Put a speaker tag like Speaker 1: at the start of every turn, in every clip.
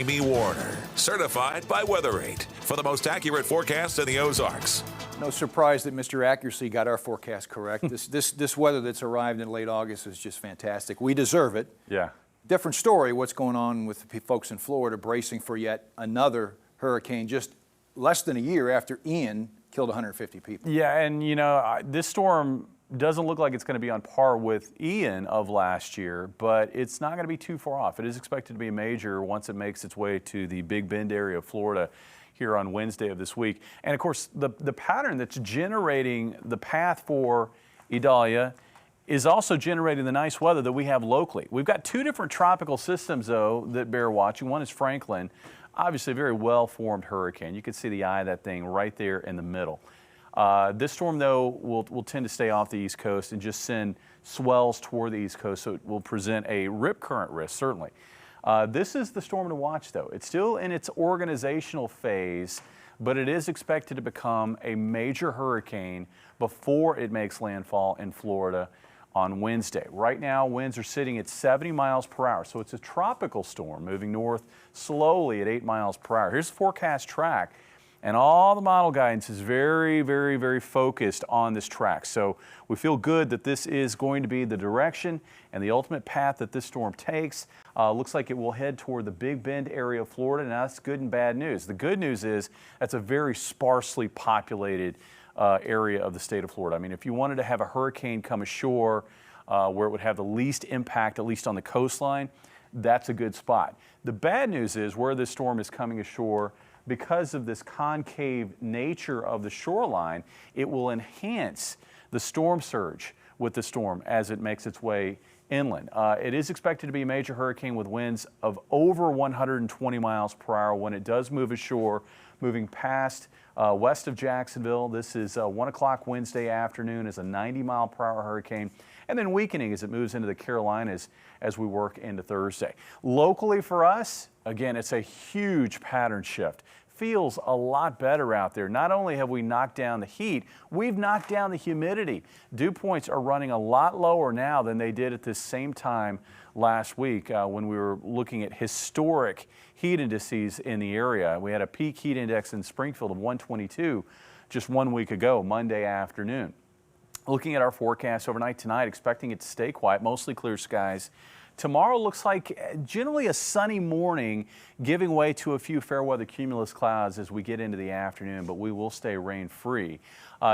Speaker 1: Amy Warner, certified by Weather8 for the most accurate forecast in the Ozarks.
Speaker 2: No surprise that Mr. Accuracy got our forecast correct. This weather that's arrived in late August is just fantastic. We deserve it.
Speaker 3: Yeah.
Speaker 2: Different story what's going on with the folks in Florida bracing for yet another hurricane just less than a year after Ian killed 150 people.
Speaker 3: Yeah, and you know, this storm doesn't look like it's going to be on par with Ian of last year, but it's not going to be too far off. It is expected to be major once it makes its way to the Big Bend area of Florida here on Wednesday of this week. And of course, the pattern that's generating the path for Idalia is also generating the nice weather that we have locally. We've got two different tropical systems, though, that bear watching. One is Franklin, obviously a very well-formed hurricane. You can see the eye of that thing right there in the middle. This storm, though, will tend to stay off the East Coast and just send swells toward the East Coast, so it will present a rip current risk, certainly. This is the storm to watch, though. It's still in its organizational phase, but it is expected to become a major hurricane before it makes landfall in Florida on Wednesday. Right now, winds are sitting at 70 miles per hour, so it's a tropical storm moving north slowly at 8 miles per hour. Here's the forecast track. And all the model guidance is very, very, very focused on this track. So we feel good that this is going to be the direction and the ultimate path that this storm takes. Looks like it will head toward the Big Bend area of Florida. Now, that's good and bad news. The good news is that's a very sparsely populated area of the state of Florida. I mean, if you wanted to have a hurricane come ashore where it would have the least impact, at least on the coastline, that's a good spot. The bad news is where this storm is coming ashore, because of this concave nature of the shoreline, it will enhance the storm surge with the storm as it makes its way inland. It is expected to be a major hurricane with winds of over 120 miles per hour when it does move ashore, moving past west of Jacksonville. This is 1 o'clock Wednesday afternoon as a 90-mile-per-hour hurricane, and then weakening as it moves into the Carolinas as we work into Thursday. Locally for us, again, it's a huge pattern shift. Feels a lot better out there. Not only have we knocked down the heat, we've knocked down the humidity. Dew points are running a lot lower now than they did at this same time last week when we were looking at historic heat indices in the area. We had a peak heat index in Springfield of 122 just 1 week ago, Monday afternoon. Looking at our forecast overnight tonight, expecting it to stay quiet, mostly clear skies. Tomorrow looks like generally a sunny morning, giving way to a few fair weather cumulus clouds as we get into the afternoon, but we will stay rain free.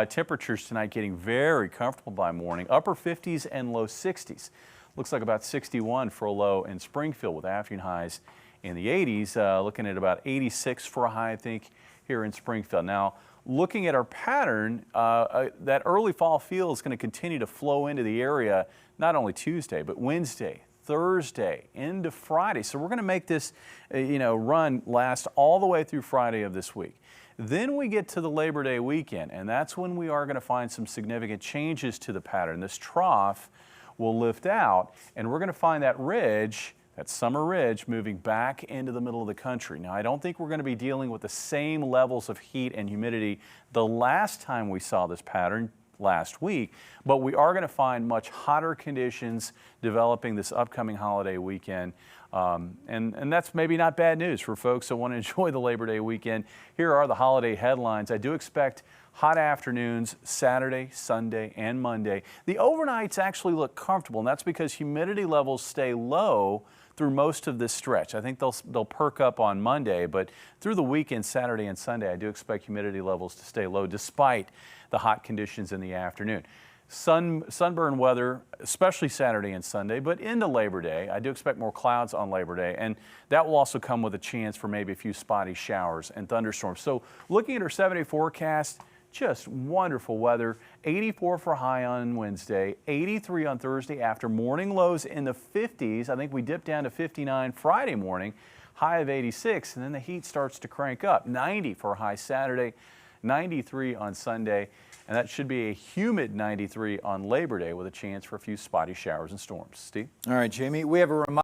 Speaker 3: Temperatures tonight getting very comfortable by morning, upper 50s and low 60s. Looks like about 61 for a low in Springfield with afternoon highs in the 80s, looking at about 86 for a high, I think, here in Springfield. Now, looking at our pattern, that early fall feel is going to continue to flow into the area, not only Tuesday, but Wednesday, Thursday, into Friday. So we're going to make this, run last all the way through Friday of this week. Then we get to the Labor Day weekend, and that's when we are going to find some significant changes to the pattern. This trough will lift out, and we're going to find that ridge, that summer ridge, moving back into the middle of the country. Now, I don't think we're going to be dealing with the same levels of heat and humidity the last time we saw this pattern last week, but we are going to find much hotter conditions developing this upcoming holiday weekend. And that's maybe not bad news for folks that want to enjoy the Labor Day weekend. Here are the holiday headlines. I do expect hot afternoons Saturday, Sunday, and Monday. The overnights actually look comfortable, and that's because humidity levels stay low through most of this stretch. I think they'll perk up on Monday, but through the weekend, Saturday and Sunday, I do expect humidity levels to stay low despite the hot conditions in the afternoon. Sunburn weather, especially Saturday and Sunday, but into Labor Day, I do expect more clouds on Labor Day, and that will also come with a chance for maybe a few spotty showers and thunderstorms. So looking at our 7-day forecast, just wonderful weather. 84 for high on Wednesday, 83 on Thursday after morning lows in the 50s. I think we dip down to 59 Friday morning, high of 86, and then the heat starts to crank up. 90 for a high Saturday, 93 on Sunday, and that should be a humid 93 on Labor Day with a chance for a few spotty showers and storms. Steve?
Speaker 2: All right, Jamie, we have a reminder.